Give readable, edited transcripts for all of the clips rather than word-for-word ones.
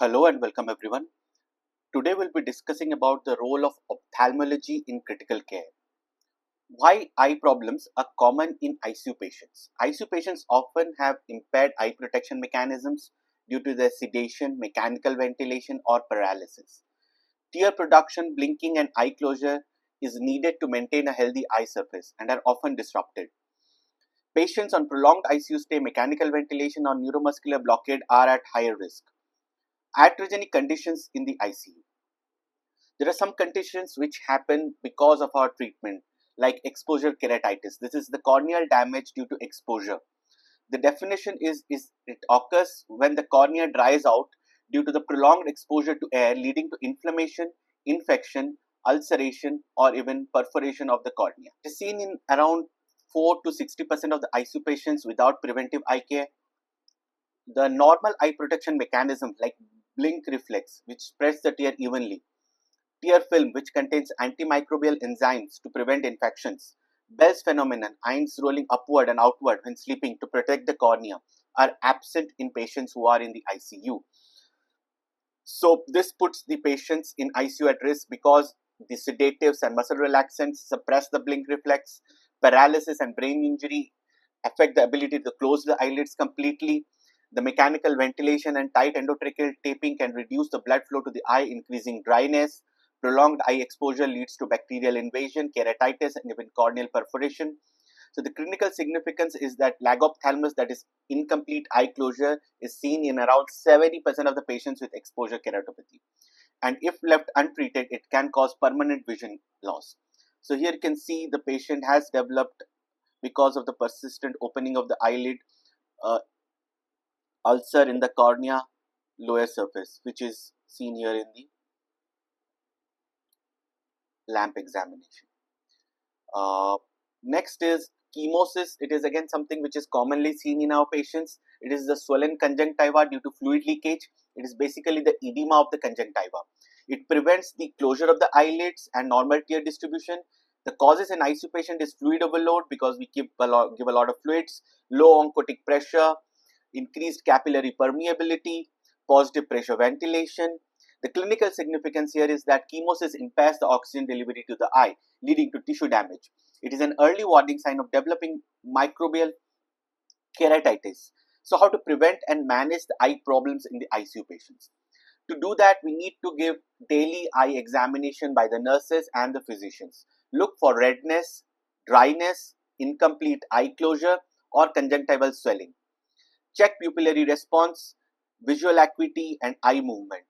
Hello and welcome everyone. Today we'll be discussing about the role of ophthalmology in critical care. Why eye problems are common in ICU patients. ICU patients often have impaired eye protection mechanisms due to their sedation, mechanical ventilation or paralysis. Tear production, blinking and eye closure is needed to maintain a healthy eye surface and are often disrupted. Patients on prolonged ICU stay, mechanical ventilation or neuromuscular blockade are at higher risk. Iatrogenic conditions in the ICU. There are some conditions which happen because of our treatment, like exposure keratitis. This is the corneal damage due to exposure. The definition is it occurs when the cornea dries out due to the prolonged exposure to air, leading to inflammation, infection, ulceration, or even perforation of the cornea. It is seen in around 4 to 60% of the ICU patients without preventive eye care. The normal eye protection mechanism like blink reflex, which spreads the tear evenly, tear film, which contains antimicrobial enzymes to prevent infections, Bell's phenomenon, eyes rolling upward and outward when sleeping to protect the cornea, are absent in patients who are in the ICU. So this puts the patients in ICU at risk because the sedatives and muscle relaxants suppress the blink reflex. Paralysis and brain injury affect the ability to close the eyelids completely. The mechanical ventilation and tight endotracheal taping can reduce the blood flow to the eye, increasing dryness. Prolonged eye exposure leads to bacterial invasion, keratitis, and even corneal perforation. So the clinical significance is that lagophthalmos, that is incomplete eye closure, is seen in around 70% of the patients with exposure keratopathy. And if left untreated, it can cause permanent vision loss. So here you can see the patient has developed, because of the persistent opening of the eyelid, ulcer in the cornea lower surface, which is seen here in the lamp examination. Next is chemosis. It is again something which is commonly seen in our patients. It is the swollen conjunctiva due to fluid leakage. It is basically the edema of the conjunctiva. It prevents the closure of the eyelids and normal tear distribution. The causes in ICU patient is fluid overload because we give a lot of fluids, low oncotic pressure, increased capillary permeability, positive pressure ventilation. The clinical significance here is that chemosis impairs the oxygen delivery to the eye, leading to tissue damage. It is an early warning sign of developing microbial keratitis. So how to prevent and manage the eye problems in the ICU patients? To do that, we need to give daily eye examination by the nurses and the physicians. Look for redness, dryness, incomplete eye closure, or conjunctival swelling. Check pupillary response, visual acuity, and eye movement.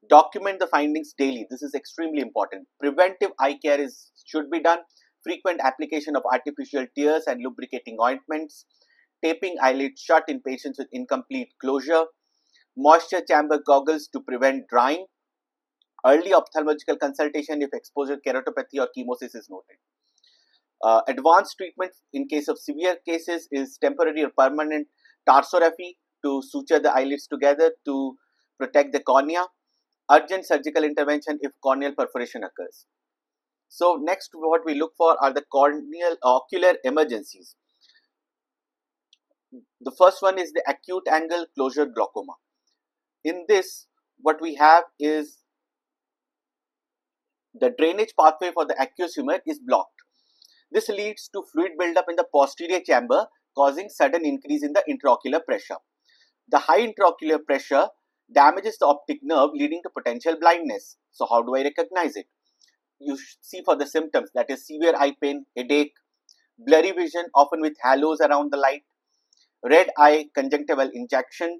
Document the findings daily. This is extremely important. Preventive eye care should be done. Frequent application of artificial tears and lubricating ointments. Taping eyelids shut in patients with incomplete closure. Moisture chamber goggles to prevent drying. Early ophthalmological consultation if exposure keratopathy or chemosis is noted. Advanced treatment in case of severe cases is temporary or permanent tarsorrhaphy to suture the eyelids together to protect the cornea. Urgent surgical intervention if corneal perforation occurs. So next, what we look for are the corneal ocular emergencies. The first one is the acute angle closure glaucoma. In this, what we have is the drainage pathway for the aqueous humor is blocked. This leads to fluid buildup in the posterior chamber, causing sudden increase in the intraocular pressure. The high intraocular pressure damages the optic nerve, leading to potential blindness. So how do I recognize it? You see for the symptoms, that is severe eye pain, headache, blurry vision often with halos around the light, red eye conjunctival injection,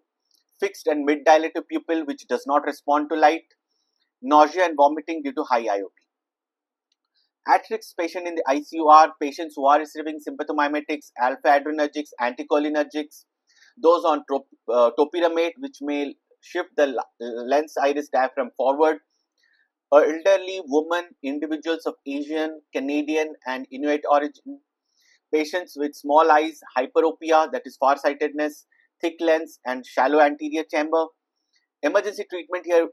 fixed and mid-dilated pupil which does not respond to light, nausea and vomiting due to high IOP. At-risk patient in the ICU are patients who are receiving sympathomimetics, alpha-adrenergics, anticholinergics, those on topiramate, which may shift the lens iris diaphragm forward, elderly women, individuals of Asian, Canadian and Inuit origin, patients with small eyes, hyperopia, that is farsightedness, thick lens and shallow anterior chamber. Emergency treatment here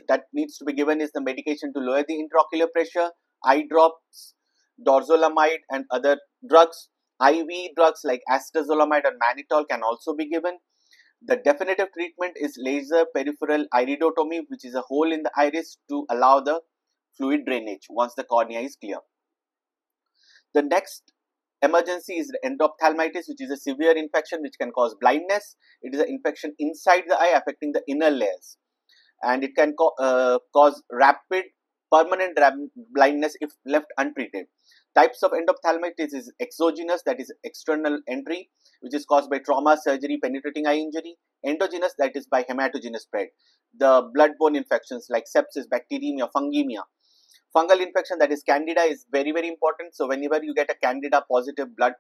that needs to be given is the medication to lower the intraocular pressure, eye drops, dorzolamide and other drugs. IV drugs like acetazolamide and mannitol can also be given. The definitive treatment is laser peripheral iridotomy, which is a hole in the iris to allow the fluid drainage once the cornea is clear. The next emergency is the endophthalmitis, which is a severe infection which can cause blindness. It is an infection inside the eye affecting the inner layers, and it can cause rapid permanent blindness if left untreated. Types of endophthalmitis is exogenous, that is external entry, which is caused by trauma, surgery, penetrating eye injury. Endogenous, that is by hematogenous spread. The blood-borne infections like sepsis, bacteremia, fungemia. Fungal infection, that is candida, is very, very important. So whenever you get a candida positive blood,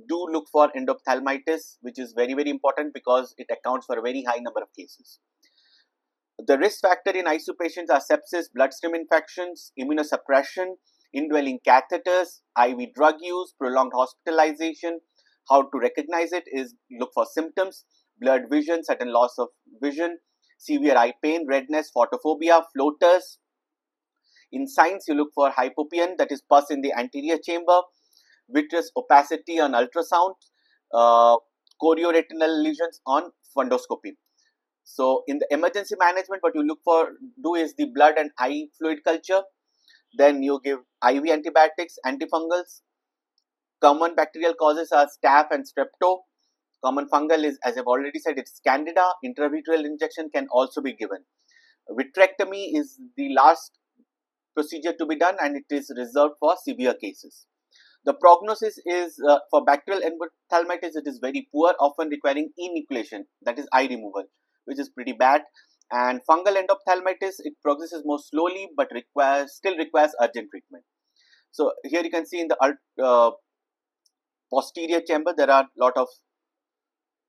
do look for endophthalmitis, which is very, very important because it accounts for a very high number of cases. The risk factor in ICU patients are sepsis, bloodstream infections, immunosuppression, indwelling catheters, IV drug use, prolonged hospitalization. How to recognize it is look for symptoms: blurred vision, sudden loss of vision, severe eye pain, redness, photophobia, floaters. In signs, you look for hypopyon, that is pus in the anterior chamber, vitreous opacity on ultrasound, chorioretinal lesions on fundoscopy. So in the emergency management, what you look for do is the blood and eye fluid culture. Then you give IV antibiotics, antifungals. Common bacterial causes are staph and strepto. Common fungal is, as I've already said, it's candida. Intravitreal injection can also be given. Vitrectomy is the last procedure to be done, and it is reserved for severe cases. The prognosis is for bacterial endophthalmitis, it is very poor, often requiring enucleation, that is eye removal, which is pretty bad. And fungal endophthalmitis, it progresses more slowly but still requires urgent treatment. So here you can see in the posterior chamber there are a lot of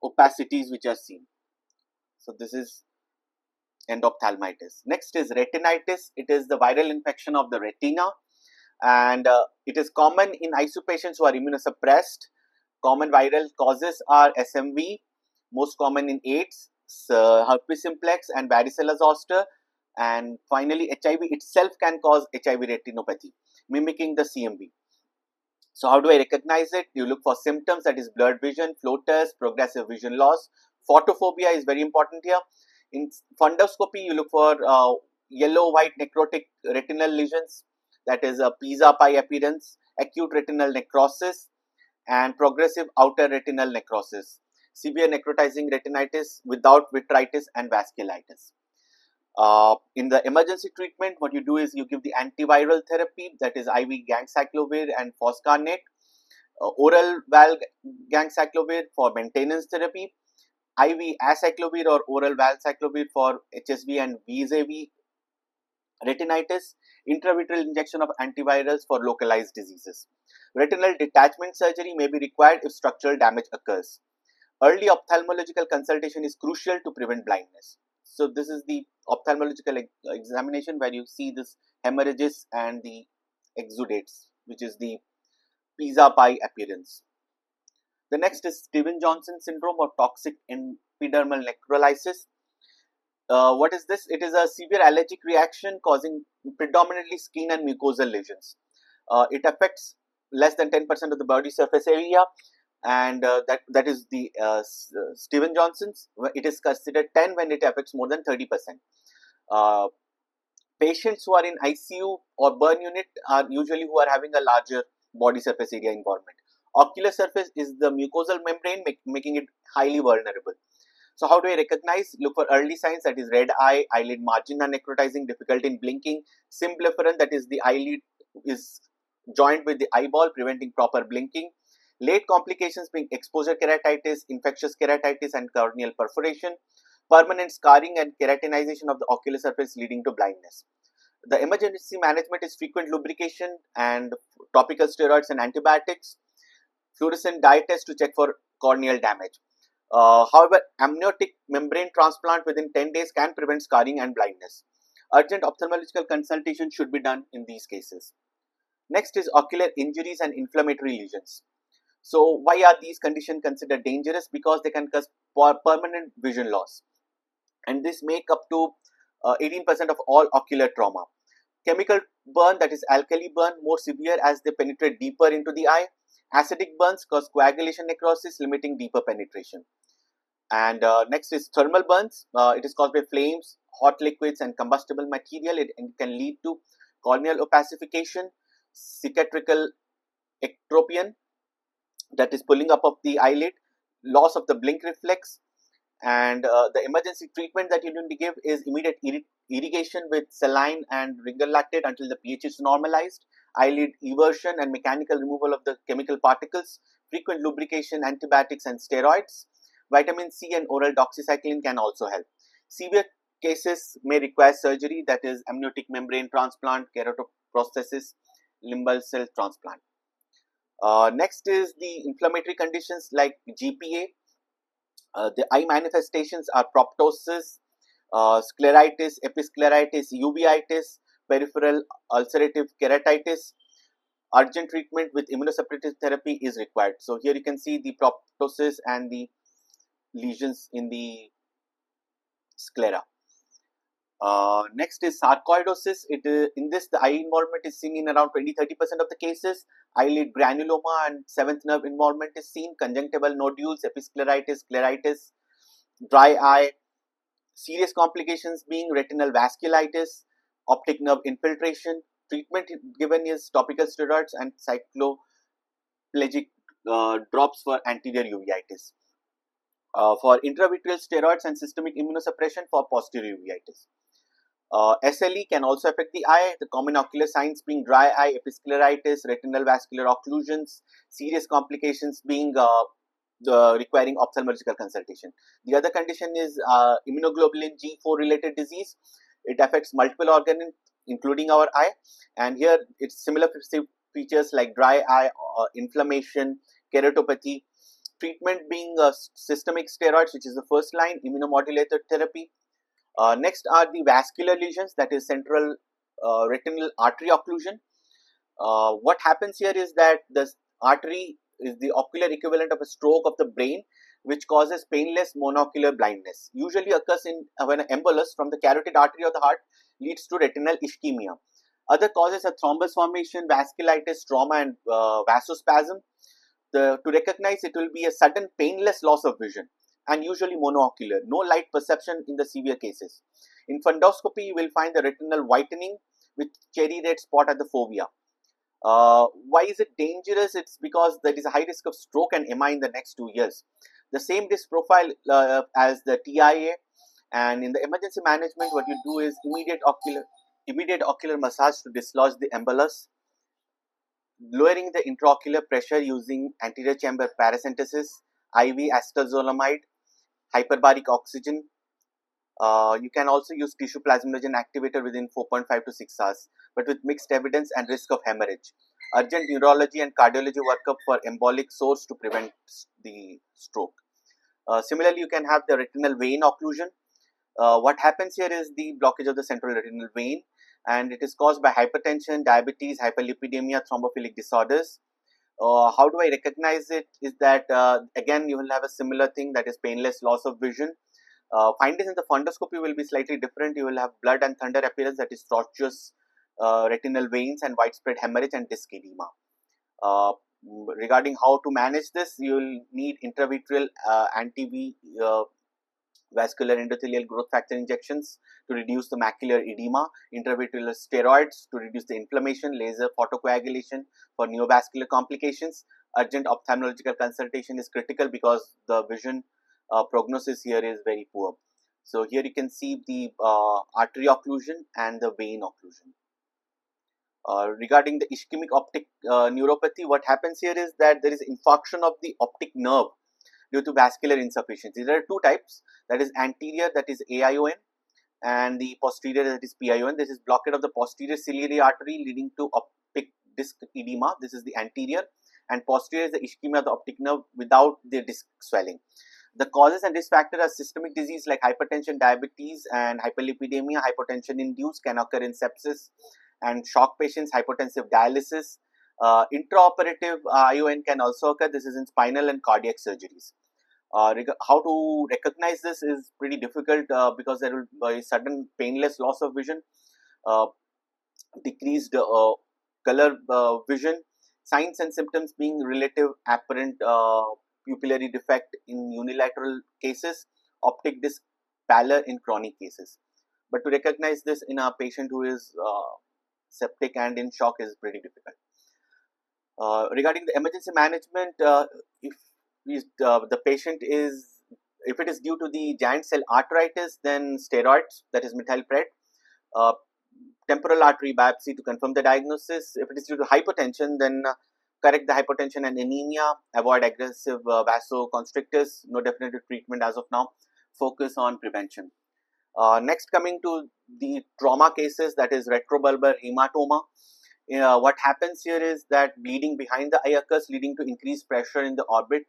opacities which are seen. So this is endophthalmitis. Next is retinitis. It is the viral infection of the retina, and it is common in ICU patients who are immunosuppressed. Common viral causes are SMV, most common in AIDS, herpes simplex and varicella zoster, and finally HIV itself can cause HIV retinopathy, mimicking the CMV. So how do I recognize it? You look for symptoms, that is blurred vision, floaters, progressive vision loss. Photophobia is very important here. In fundoscopy, you look for yellow-white necrotic retinal lesions, that is a pizza pie appearance, acute retinal necrosis, and progressive outer retinal necrosis, severe necrotizing retinitis without vitritis and vasculitis. In the emergency treatment, what you do is you give the antiviral therapy, that is IV ganciclovir and foscarnet, oral valganciclovir for maintenance therapy, IV acyclovir or oral valcyclovir for HSV and VZV retinitis, intravitreal injection of antivirals for localized diseases. Retinal detachment surgery may be required if structural damage occurs. Early ophthalmological consultation is crucial to prevent blindness. So this is the ophthalmological examination where you see this hemorrhages and the exudates, which is the pizza pie appearance. The next is Stevens-Johnson syndrome or toxic epidermal necrolysis. What is this? It is a severe allergic reaction causing predominantly skin and mucosal lesions. It affects less than 10% of the body surface area, and that is the Stevens-Johnson's. It is considered 10 when it affects more than 30%. Patients who are in ICU or burn unit are usually who are having a larger body surface area involvement. Ocular surface is the mucosal membrane, making it highly vulnerable. So how do I recognize? Look for early signs, that is red eye, eyelid margin are necrotizing, difficulty in blinking, symblepharon, that is the eyelid is joined with the eyeball, preventing proper blinking. Late complications being exposure keratitis, infectious keratitis and corneal perforation, permanent scarring and keratinization of the ocular surface leading to blindness. The emergency management is frequent lubrication and topical steroids and antibiotics, fluorescent dye test to check for corneal damage. However, amniotic membrane transplant within 10 days can prevent scarring and blindness. Urgent ophthalmological consultation should be done in these cases. Next is ocular injuries and inflammatory lesions. So why are these conditions considered dangerous? Because they can cause permanent vision loss, and this make up to 18% of all ocular trauma. Chemical burn, that is alkali burn, more severe as they penetrate deeper into the eye. Acidic burns cause coagulation necrosis, limiting deeper penetration. And next is thermal burns. It is caused by flames, hot liquids, and combustible material. It can lead to corneal opacification, cicatricial ectropion, that is pulling up of the eyelid, loss of the blink reflex, and the emergency treatment that you need to give is immediate irrigation with saline and ringer lactate until the pH is normalized, eyelid eversion and mechanical removal of the chemical particles, frequent lubrication, antibiotics and steroids. Vitamin C and oral doxycycline can also help. Severe cases may require surgery, that is amniotic membrane transplant, keratoprosthesis, limbal cell transplant. Next is the inflammatory conditions like GPA. The eye manifestations are proptosis, scleritis, episcleritis, uveitis, peripheral ulcerative keratitis. Urgent treatment with immunosuppressive therapy is required. So here you can see the proptosis and the lesions in the sclera. Next is sarcoidosis. In this, the eye involvement is seen in around 20-30% of the cases. Eyelid granuloma and seventh nerve involvement is seen. Conjunctival nodules, episcleritis, scleritis, dry eye. Serious complications being retinal vasculitis, optic nerve infiltration. Treatment given is topical steroids and cycloplegic drops for anterior uveitis. For intravitreal steroids and systemic immunosuppression for posterior uveitis. SLE can also affect the eye, the common ocular signs being dry eye, episcleritis, retinal vascular occlusions, serious complications being requiring ophthalmological consultation. The other condition is immunoglobulin G4 related disease. It affects multiple organs including our eye, and here it's similar features like dry eye, inflammation, keratopathy. Treatment being systemic steroids, which is the first line, immunomodulator therapy. Next are the vascular lesions, that is central retinal artery occlusion. What happens here is that the artery is the ocular equivalent of a stroke of the brain, which causes painless monocular blindness. Usually occurs when an embolus from the carotid artery of the heart leads to retinal ischemia. Other causes are thrombus formation, vasculitis, trauma, and vasospasm. To recognize it will be a sudden painless loss of vision and usually monocular, no light perception in the severe cases. In fundoscopy, you will find the retinal whitening with cherry red spot at the fovea. Why is it dangerous? It's because there is a high risk of stroke and MI in the next 2 years. The same risk profile as the TIA, and in the emergency management, what you do is immediate ocular massage to dislodge the embolus, lowering the intraocular pressure using anterior chamber paracentesis, IV acetazolamide, hyperbaric oxygen. You can also use tissue plasminogen activator within 4.5 to 6 hours, but with mixed evidence and risk of hemorrhage. Urgent neurology and cardiology workup for embolic source to prevent the stroke. Similarly, you can have the retinal vein occlusion. What happens here is the blockage of the central retinal vein, and it is caused by hypertension, diabetes, hyperlipidemia, thrombophilic disorders. How do I recognize it? Is that again you will have a similar thing, that is painless loss of vision. Findings in the fundoscopy will be slightly different. You will have blood and thunder appearance, that is tortuous retinal veins and widespread hemorrhage and disc edema. Regarding how to manage this, you will need intravitreal anti-V vascular endothelial growth factor injections to reduce the macular edema, intravitreal steroids to reduce the inflammation, laser photocoagulation for neovascular complications. Urgent ophthalmological consultation is critical because the vision prognosis here is very poor. So here you can see the artery occlusion and the vein occlusion. Regarding the ischemic optic neuropathy, what happens here is that there is infarction of the optic nerve due to vascular insufficiency. There are two types, that is anterior, that is AION, and the posterior, that is PION. This is blockade of the posterior ciliary artery leading to optic disc edema. This is the anterior, and posterior is the ischemia of the optic nerve without the disc swelling. The causes and risk factors are systemic disease like hypertension, diabetes, and hyperlipidemia. Hypertension induced can occur in sepsis, and shock patients, hypotensive dialysis. Intraoperative ION can also occur. This is in spinal and cardiac surgeries. How to recognize this is pretty difficult because there will be sudden painless loss of vision, decreased color vision, signs and symptoms being relative, apparent pupillary defect in unilateral cases, optic disc pallor in chronic cases. But to recognize this in a patient who is septic and in shock is pretty difficult. Regarding the emergency management, if the patient is, if it is due to the giant cell arteritis, then steroids, that is methylpred, uh, temporal artery biopsy to confirm the diagnosis. If it is due to hypotension, then correct the hypotension and anemia, avoid aggressive vasoconstrictors, no definitive treatment as of now, focus on prevention. Next, coming to the trauma cases, that is retrobulbar hematoma. What happens here is that bleeding behind the eye occurs, leading to increased pressure in the orbit,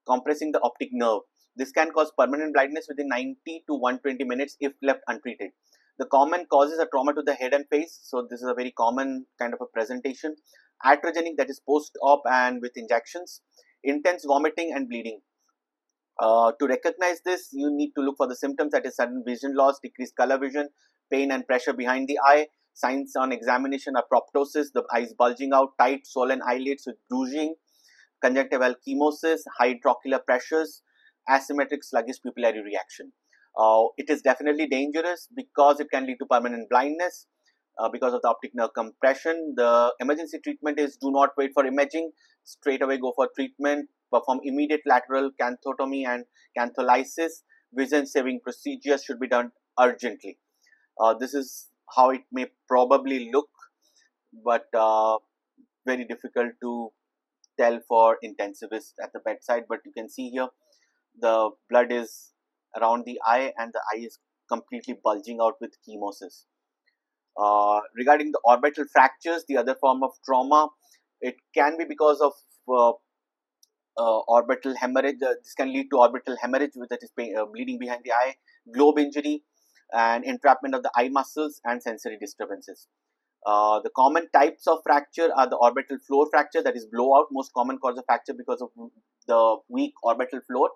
compressing the optic nerve. This can cause permanent blindness within 90 to 120 minutes if left untreated. The common causes are trauma to the head and face, so this is a very common kind of a presentation. Iatrogenic, that is post-op and with injections. Intense vomiting and bleeding. To recognize this, you need to look for the symptoms, that is sudden vision loss, decreased color vision, pain and pressure behind the eye. Signs on examination are proptosis, the eyes bulging out, tight swollen eyelids with bruising, conjunctival chemosis, high intraocular pressures, asymmetric sluggish pupillary reaction. It is definitely dangerous because it can lead to permanent blindness because of the optic nerve compression. The emergency treatment is do not wait for imaging, straight away go for treatment, perform immediate lateral canthotomy and cantholysis. Vision saving procedures should be done urgently. This is how it may probably look, but very difficult to tell for intensivists at the bedside. But you can see here the blood is around the eye and the eye is completely bulging out with chemosis. Regarding the orbital fractures, the other form of trauma, it can be because of orbital hemorrhage. This can lead to orbital hemorrhage, that is bleeding behind the eye, globe injury, and entrapment of the eye muscles and sensory disturbances. The common types of fracture are the orbital floor fracture, that is blowout, most common cause of fracture because of the weak orbital floor.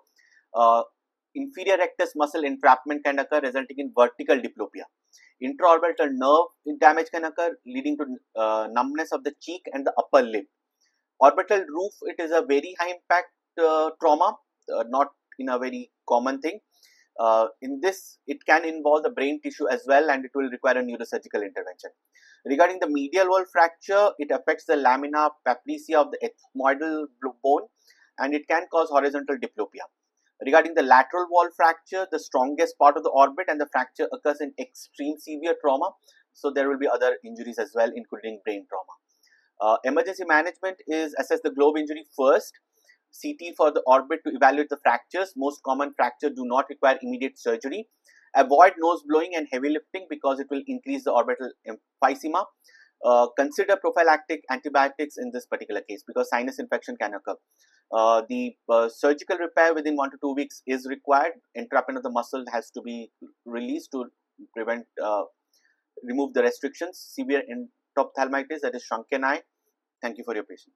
Inferior rectus muscle entrapment can occur, resulting in vertical diplopia. Intraorbital nerve damage can occur, leading to numbness of the cheek and the upper lip. Orbital roof, it is a very high impact trauma, not in a very common thing. In this, it can involve the brain tissue as well, and it will require a neurosurgical intervention. Regarding the medial wall fracture, it affects the lamina papyracea of the ethmoidal bone, and it can cause horizontal diplopia. Regarding the lateral wall fracture, the strongest part of the orbit, and the fracture occurs in extreme severe trauma. So there will be other injuries as well, including brain trauma. Emergency management is assess the globe injury first, CT for the orbit to evaluate the fractures. Most common fractures do not require immediate surgery. Avoid nose blowing and heavy lifting because it will increase the orbital emphysema. Consider prophylactic antibiotics in this particular case because sinus infection can occur. The surgical repair within 1 to 2 weeks is required. Entrapment of the muscle has to be released to prevent, remove the restrictions. Severe endophthalmitis, that is shrunken eye. Thank you for your patience.